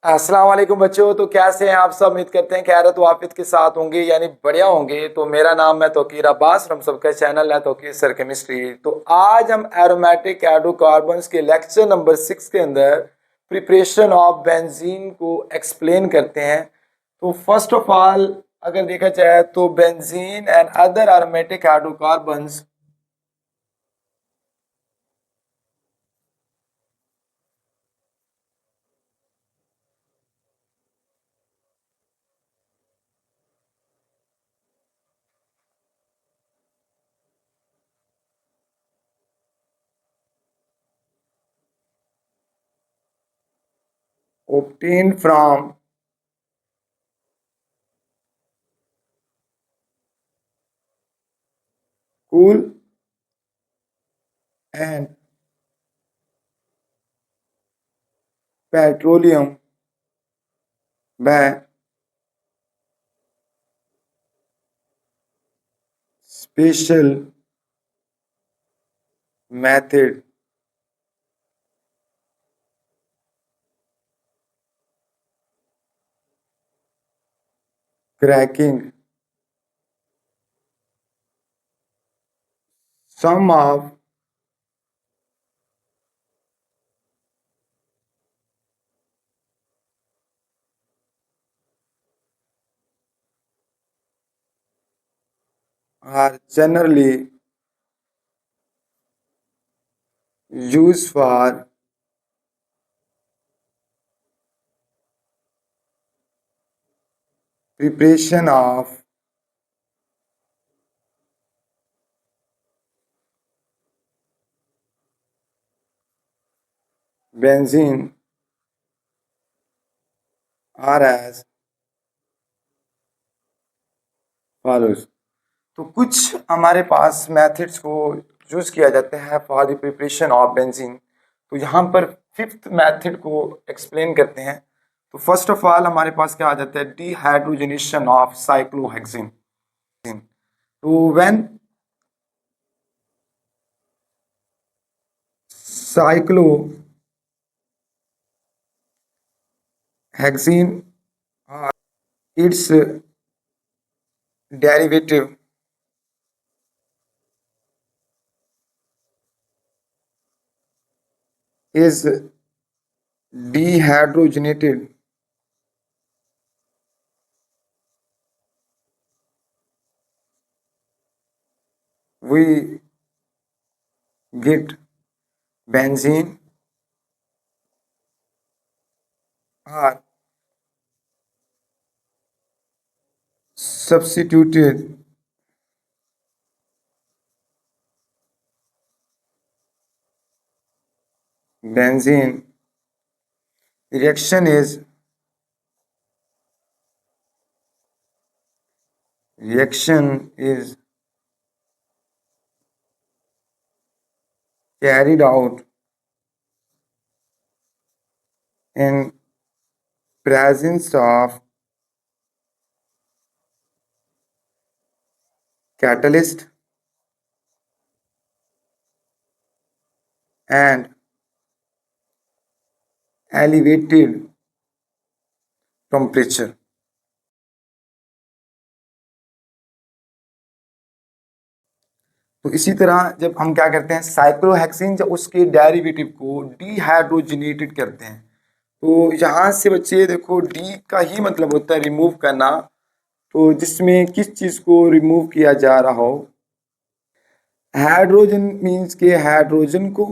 अस्सलाम वालेकुम बच्चों। तो कैसे हैं आप सब? उम्मीद करते हैं खैरियत वाफियत के साथ होंगे, यानी बढ़िया होंगे। तो मेरा नाम है तौकीर अब्बास, हम सबका चैनल है तौकीर सर केमिस्ट्री। तो आज हम एरोमेटिक हाइड्रोकार्बन्स के लेक्चर नंबर 6 के अंदर प्रिपरेशन ऑफ बेंजीन को एक्सप्लेन करते हैं। तो फर्स्ट ऑफ ऑल अगर देखा जाए तो benzene and other aromatic hydrocarbons obtained from coal and petroleum by special method cracking some of are generally used for preparation of benzene are as follows। तो कुछ हमारे पास मेथड्स को यूज किया जाता है for the preparation of benzene. तो यहाँ पर फिफ्थ मेथड को एक्सप्लेन करते हैं। तो फर्स्ट ऑफ ऑल हमारे पास क्या आ जाता है, डिहाइड्रोजनेशन ऑफ साइक्लोहेक्सिन। तो when cyclohexene its derivative is dehydrogenated, we get benzene or substituted benzene reaction is carried out in presence of catalyst and elevated temperature। तो इसी तरह जब हम क्या करते हैं, साइक्लोहेक्सिन जब उसके डेरिवेटिव को डिहाइड्रोजनेटेड करते हैं, तो यहाँ से बच्चे देखो डी का ही मतलब होता है रिमूव करना। तो जिसमें किस चीज़ को रिमूव किया जा रहा हो, हाइड्रोजन मीन्स के हाइड्रोजन को,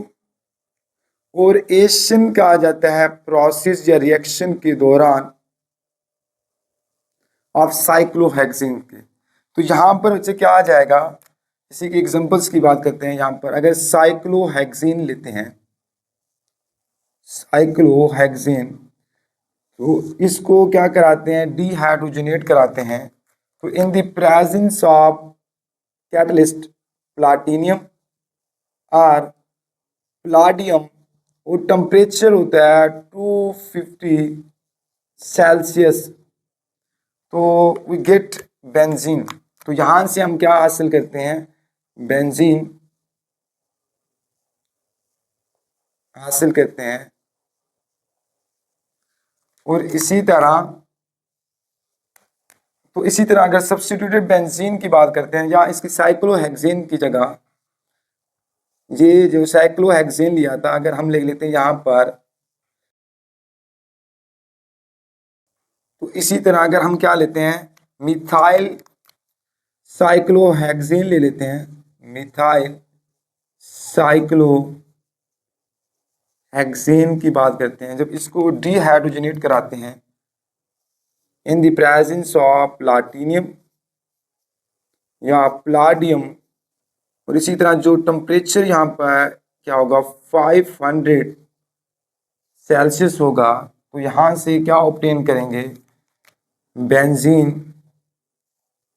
और एशन कहा जाता है प्रोसेस या रिएक्शन के दौरान ऑफ साइक्लोहेक्सिन के। तो यहाँ पर बच्चे क्या आ जाएगा, इसी के एग्जांपल्स की बात करते हैं। यहाँ पर अगर साइक्लोहेक्सिन लेते हैं, साइक्लोहेक्सिन, तो इसको क्या कराते हैं, डिहाइड्रोजनेट कराते हैं। तो in the presence of catalyst platinum और प्लाडियम, वो टेम्परेचर होता है 250 सेल्सियस, तो वी गेट बेंजीन। तो यहाँ से हम क्या हासिल करते हैं, बेंजीन हासिल करते हैं। और इसी तरह अगर सब्स्टिट्यूटेड बेंजीन की बात करते हैं या इसकी साइक्लोहेक्सेन की जगह ये जो साइक्लोहेक्सेन लिया था, अगर हम लिख लेते हैं यहाँ पर, तो इसी तरह अगर हम क्या लेते हैं, मिथाइल साइक्लोहेक्सेन ले लेते हैं, मिथाइल साइक्लोहेक्सेन की बात करते हैं, जब इसको डिहाइड्रोजनेट कराते हैं इन द प्रेजेंस ऑफ प्लाटिनियम या प्लाडियम, और इसी तरह जो टेम्परेचर यहाँ पर क्या होगा 500 सेल्सियस होगा, तो यहाँ से क्या ऑब्टेन करेंगे, बेंजीन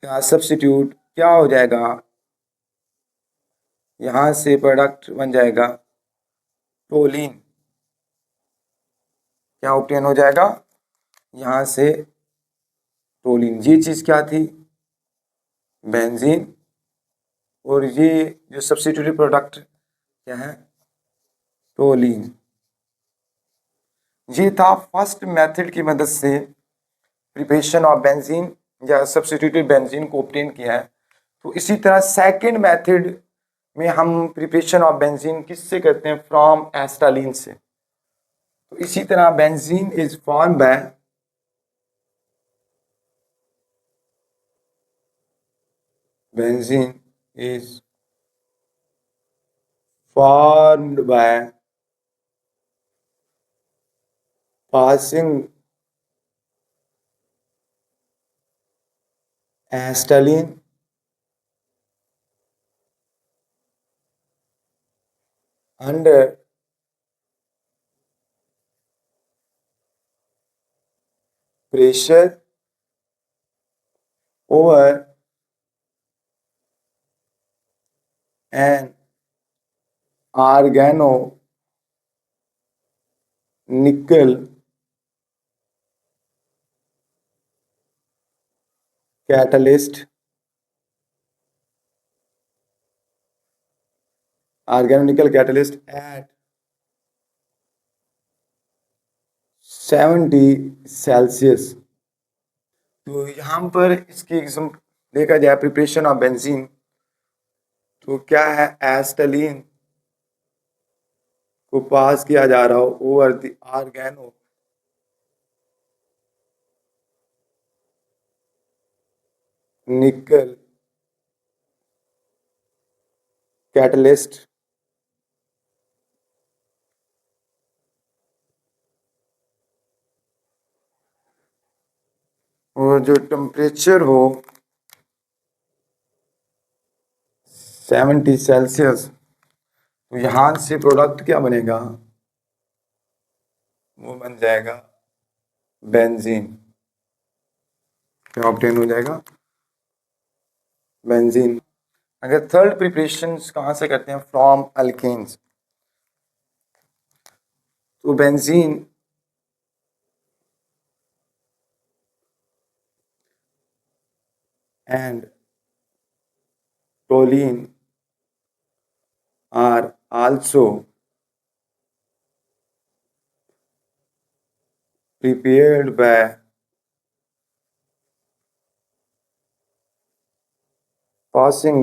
का सब्स्टिट्यूट क्या हो जाएगा, यहाँ से प्रोडक्ट बन जाएगा टोलिन। क्या ऑब्टेन हो जाएगा यहाँ से, टोलिन। ये चीज़ क्या थी, बेंजीन, और ये जो सब्स्टिट्यूटेड प्रोडक्ट क्या है, टोलिन। ये था फर्स्ट मेथड की मदद से प्रिपरेशन ऑफ बेंजीन या सब्स्टिट्यूटेड बेंजीन को ऑब्टेन किया है। तो इसी तरह सेकंड मेथड में हम प्रिपरेशन ऑफ बेंजीन किससे करते हैं, फ्रॉम एस्टालीन से। तो इसी तरह benzene is form by benzene is formed by passing acetylene under pressure over an organo nickel catalyst, organonickel catalyst at 70 Celsius. तो यहाँ पर इसकी एग्जाम देखा जाए प्रिपरेशन ऑफ बेंजीन, तो क्या है, एस्टलीन को पास किया जा रहा हो ओवर द ऑर्गेनो निकल कैटलिस्ट, और जो टेम्परेचर हो 70 सेल्सियस, तो यहाँ से प्रोडक्ट क्या बनेगा, वो बन जाएगा बेंजीन। क्या ऑब्टेन हो जाएगा, बेंजीन। अगर थर्ड प्रिपरेशन कहाँ से करते हैं, फ्रॉम अल्केन्स, तो benzene and toluene are also prepared by passing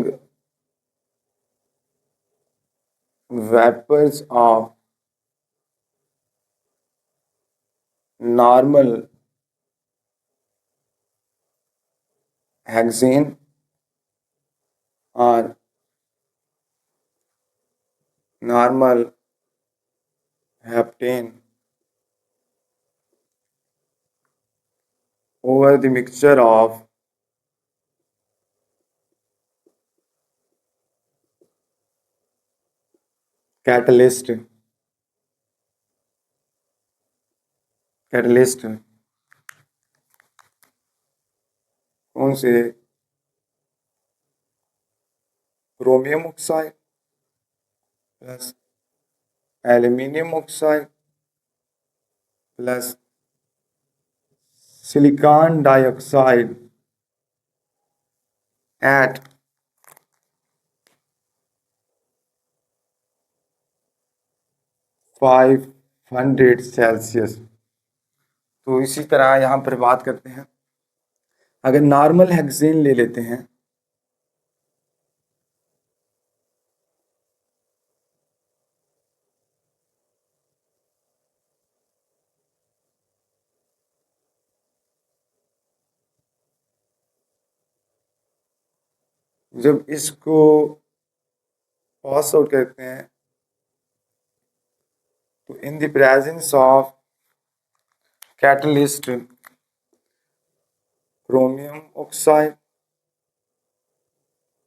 vapors of normal hexane or normal heptane over the mixture of catalyst कौन से, chromium oxide plus aluminium oxide plus silicon dioxide at 500 Celsius. तो इसी तरह यहाँ पर बात करते हैं, अगर नॉर्मल हेक्सेन ले लेते हैं, जब इसको पास आउट करते हैं तो in the presence of catalyst chromium oxide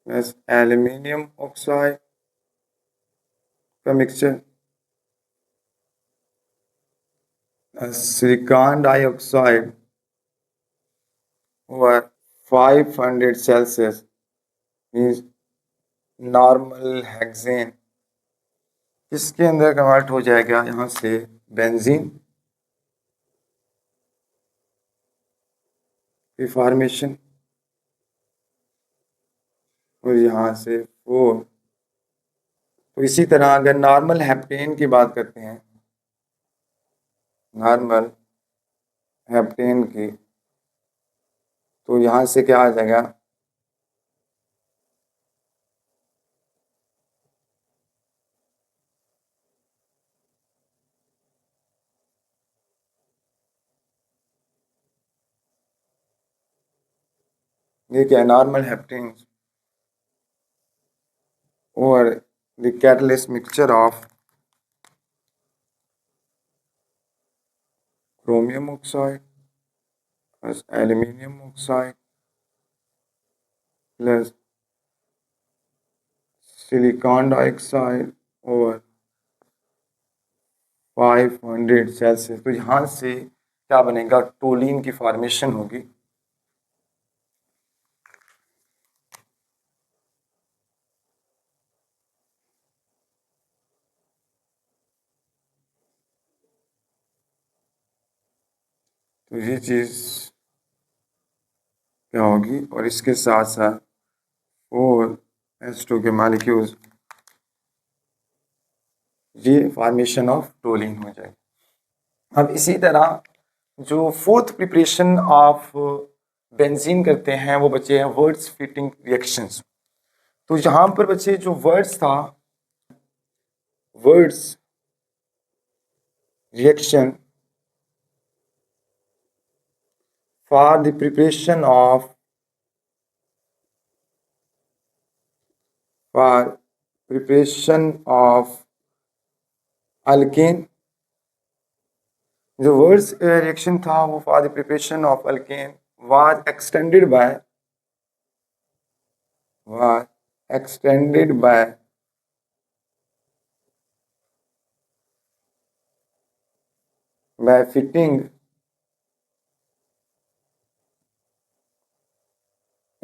plus aluminium oxide का mixture, silicon dioxide over 500 Celsius means normal hexane, इसके अंदर कन्वर्ट हो जाएगा यहाँ से बेंजीन की फॉर्मेशन, और यहाँ से 4। तो इसी तरह अगर नॉर्मल हेप्टेन की बात करते हैं, नॉर्मल हेप्टेन की, तो यहाँ से क्या आ जाएगा, ये क्या है, नॉर्मल हेप्टेन और the catalyst mixture of chromium oxide plus aluminium oxide plus silicon dioxide और 500 सेल्सियस। तो यहाँ से क्या बनेगा, टोलिन की फॉर्मेशन होगी। तो ये चीज़ क्या होगी, और इसके साथ साथ 4s2 के मालिक्यूल्स, ये फॉर्मेशन ऑफ टोलिन हो जाएगी। अब इसी तरह जो फोर्थ प्रिपरेशन ऑफ बेंजीन करते हैं वो बचे हैं वर्ड्स फिटिंग रिएक्शंस। तो यहाँ पर बचे जो वर्ड्स था, words reaction for the preparation of alkane, जो वर्ड्स रिएक्शन था वो for the preparation of alkane was extended by fitting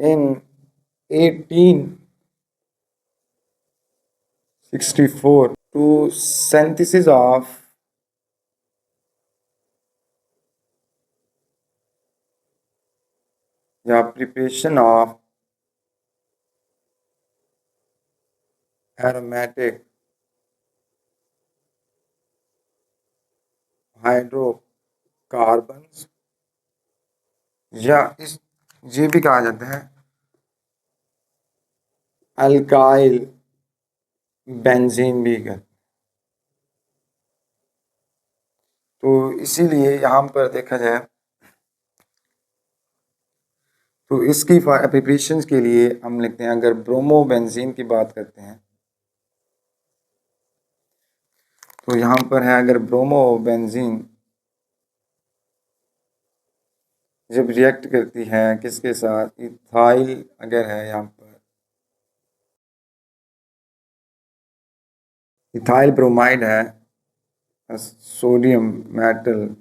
in 1864 to synthesis of the preparation of aromatic hydrocarbons, या इस ये भी कहा जाता है अल्काइल बेंजीन भी कहते। तो इसीलिए यहाँ पर देखा जाए तो इसकी प्रिपरेशन के लिए हम लिखते हैं, अगर ब्रोमो बेंजीन की बात करते हैं तो यहाँ पर है, अगर ब्रोमो बेंजीन जब रिएक्ट करती है किसके साथ, इथाइल अगर है, यहाँ पर इथाइल ब्रोमाइड है, sodium metal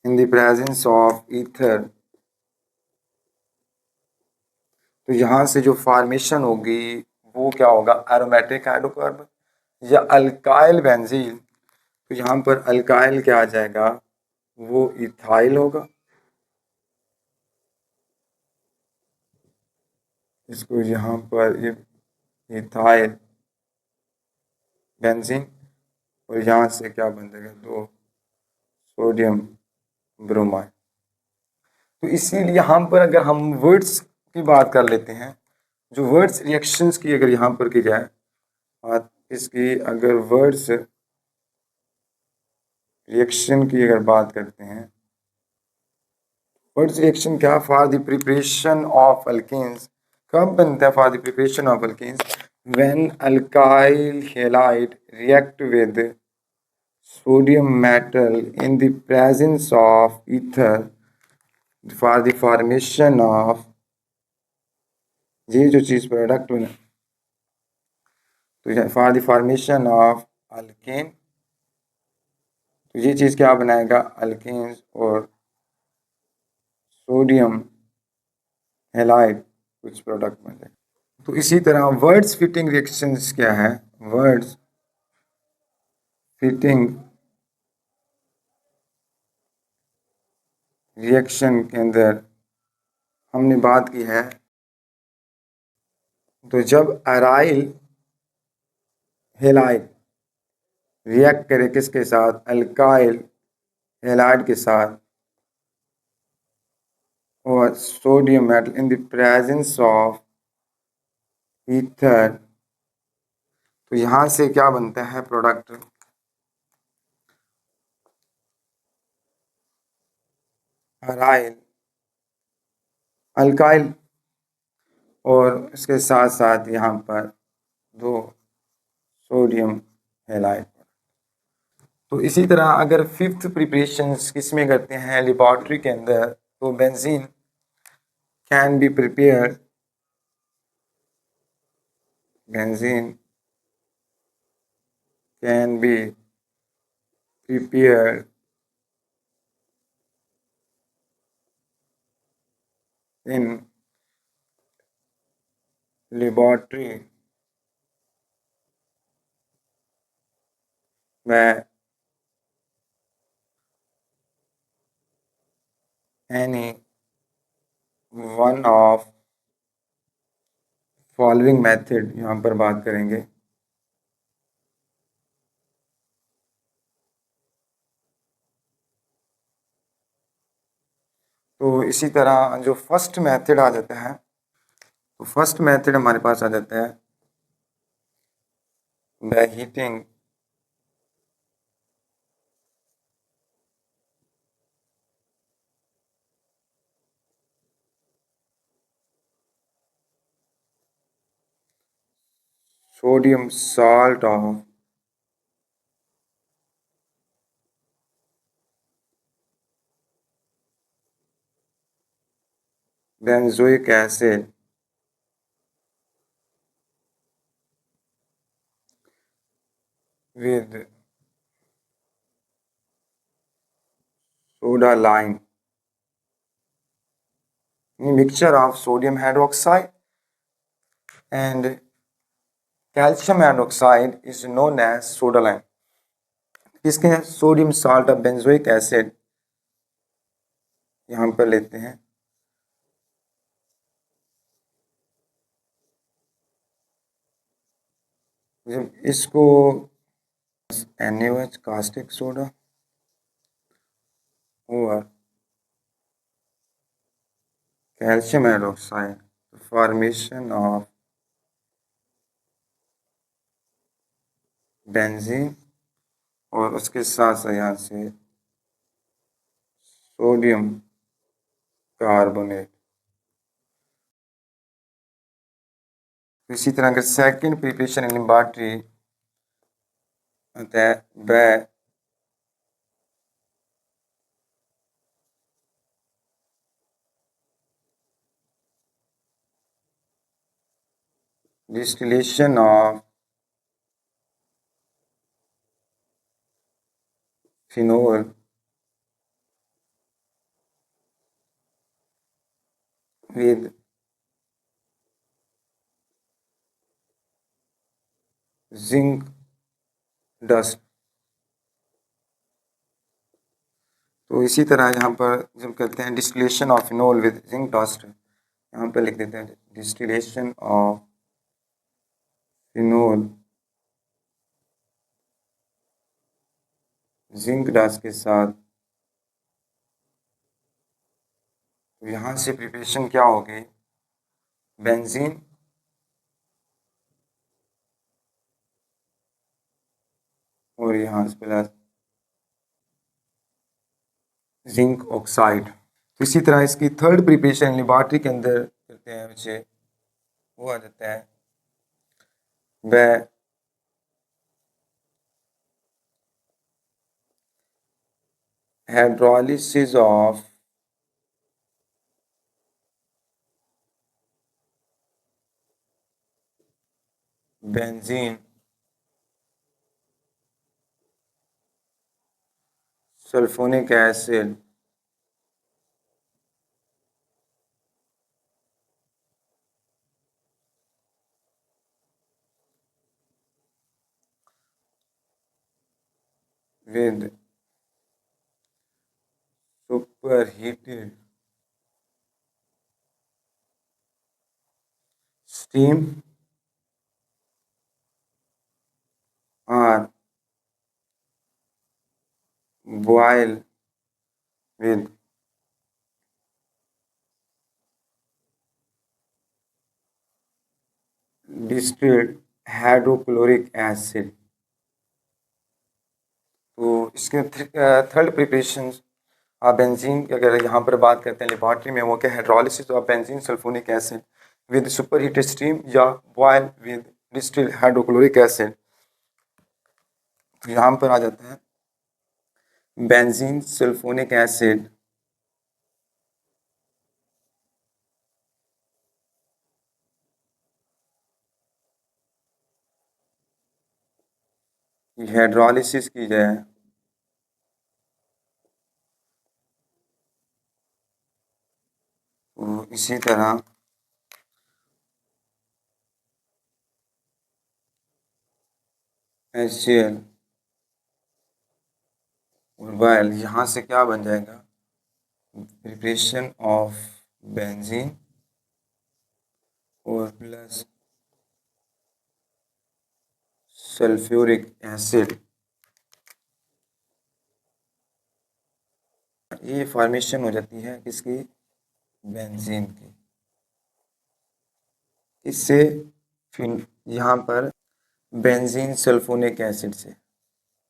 in the presence of ether, तो यहाँ से जो फॉर्मेशन होगी वो क्या होगा, एरोमेटिक हाइड्रोकार्बन या अल्काइल बेंजीन। तो यहाँ पर अल्काइल क्या आ जाएगा, वो इथाइल होगा, इसको यहाँ पर ये इथाइल बेंजीन, और यहाँ से क्या बन जाएगा, 2 सोडियम ब्रोमाइड। तो इसीलिए यहाँ पर अगर हम वर्ड्स की बात कर लेते हैं, जो वर्ड्स रिएक्शंस की अगर यहाँ पर की जाए बात, इसकी अगर वर्ड्स रिएक्शन की अगर बात करते हैं, वर्ड्स रिएक्शन क्या, for the preparation of alkanes, कब बनता है for the preparation of alkanes, when alkyl halide react with sodium metal in the presence of ether for the formation of, ये जो चीज़ प्रोडक्ट बना, तो for the formation of alkane, तो ये चीज़ क्या बनाएगा, अल्केन्स और सोडियम हैलाइड कुछ प्रोडक्ट बन जाएगा। तो इसी तरह वर्ड्स फिटिंग रिएक्शंस क्या है, वर्ड्स फिटिंग रिएक्शन के अंदर हमने बात की है, तो जब अराइल हैलाइड रिएक्ट करे किसके साथ, अल्काइल हैलाइड के साथ और sodium metal in the presence of ether, तो यहाँ से क्या बनता है प्रोडक्ट, अराइल अल्काइल और इसके साथ साथ यहाँ पर 2 सोडियम हैलाइड। तो इसी तरह अगर फिफ्थ प्रिपरेशंस किस में करते हैं, लेबॉर्ट्री के अंदर, तो benzene can be prepared, benzene can be prepared in laboratory में any one of following method, यहाँ पर बात करेंगे, तो इसी तरह जो फर्स्ट मेथड आ जाता है, तो फर्स्ट मेथड हमारे पास आ जाता है by heating sodium salt of benzoic acid with soda lime, mixture of sodium hydroxide and calcium hydroxide is known as soda lime। इसके sodium salt of benzoic acid यहाँ पर लेते हैं, जब इसको NaOH कास्टिक सोडा और calcium hydroxide, formation of benzene और उसके साथ साथ यहाँ से सोडियम कार्बोनेट। इसी तरह अगर सेकंड प्रिपरेशन इन लेबॉर्ट्री आता है bye distillation of phenol with zinc dust। तो इसी तरह यहाँ पर जब करते हैं distillation of phenol with zinc dust, यहाँ पर लिख देते हैं distillation of phenol zinc dance के साथ, तो यहाँ से प्रिपरेशन क्या होगी, बेंजीन और यहाँ से प्लस जिंक ऑक्साइड। तो इसी तरह इसकी थर्ड प्रिपरेशन लेबॉरेटरी के अंदर करते हैं बच्चे, वो आ जाता है वह hydrolysis of benzene sulphonic acid with superheated steam or boil with distilled hydrochloric acid. तो इसके थर्ड प्रिपरेशन आप बेंजीन की अगर यहाँ पर बात करते हैं लेबॉरेटरी में, वो क्या hydrolysis of benzene sulphonic acid with super heated steam या boil with distilled hydrochloric acid. तो यहाँ पर आ जाता है बेंजीन सल्फोनिक एसिड की हाइड्रोलिसिस की जाए तो इसी तरह HCl और बॉयल, यहाँ से क्या बन जाएगा, प्रिपरेशन ऑफ बेंजीन और प्लस सल्फ्यूरिक एसिड। ये फॉर्मेशन हो जाती है किसकी, बेंजीन की। इससे फिर यहाँ पर बेंजीन सल्फोनिक एसिड से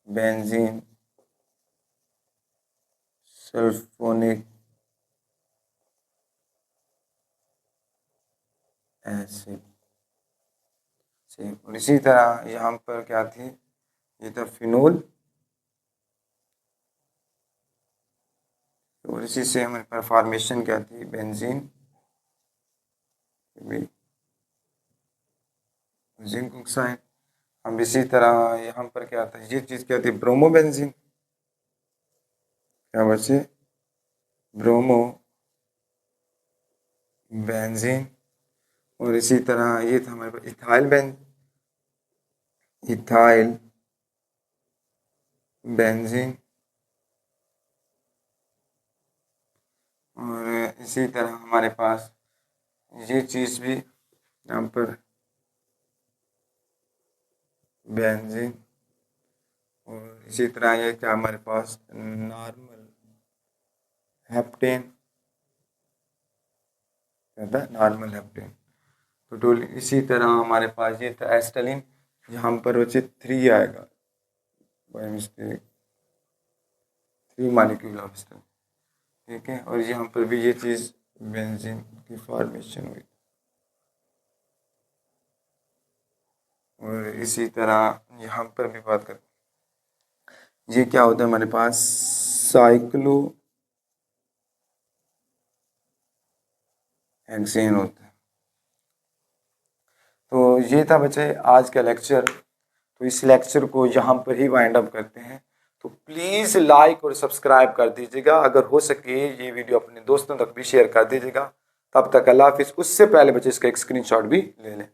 बेंजीन सल्फोनिक एसिड से, और इसी तरह यहाँ पर क्या थी, ये था फिनोल, और इसी से हमारे पास फॉर्मेशन क्या थी, बेंजीन जिंक ऑक्साइड। अब इसी तरह यहाँ पर क्या था, ये चीज़ क्या थी, ब्रोमोबेंजीन, क्या बचे, ब्रोमो बेंजीन। और इसी तरह ये था हमारे पास इथाइल बेंजीन। और इसी तरह हमारे पास ये चीज़ भी यहाँ पर बेंजीन, और इसी तरह ये क्या हमारे पास नॉर्मल हेप्टेन, क्या था, नॉर्मल हेप्टेन। तो टोटल इसी तरह हमारे पास ये था एस्टलिन, यहाँ पर बचे 3 आएगा by mistake, 3 molecule of Estlin, ठीक है। और यहाँ पर भी ये चीज़ बेंजीन की फॉर्मेशन हुई। और इसी तरह यहाँ पर भी बात करें, ये क्या होता है हमारे पास, साइक्लो हेक्सेन होता है। तो ये था बच्चे आज का लेक्चर। तो इस लेक्चर को यहाँ पर ही वाइंड अप करते हैं। तो प्लीज़ लाइक और सब्सक्राइब कर दीजिएगा, अगर हो सके ये वीडियो अपने दोस्तों तक भी शेयर कर दीजिएगा। तब तक अल्लाह हाफिज़। उससे पहले बच्चे इसका एक स्क्रीनशॉट भी ले लें।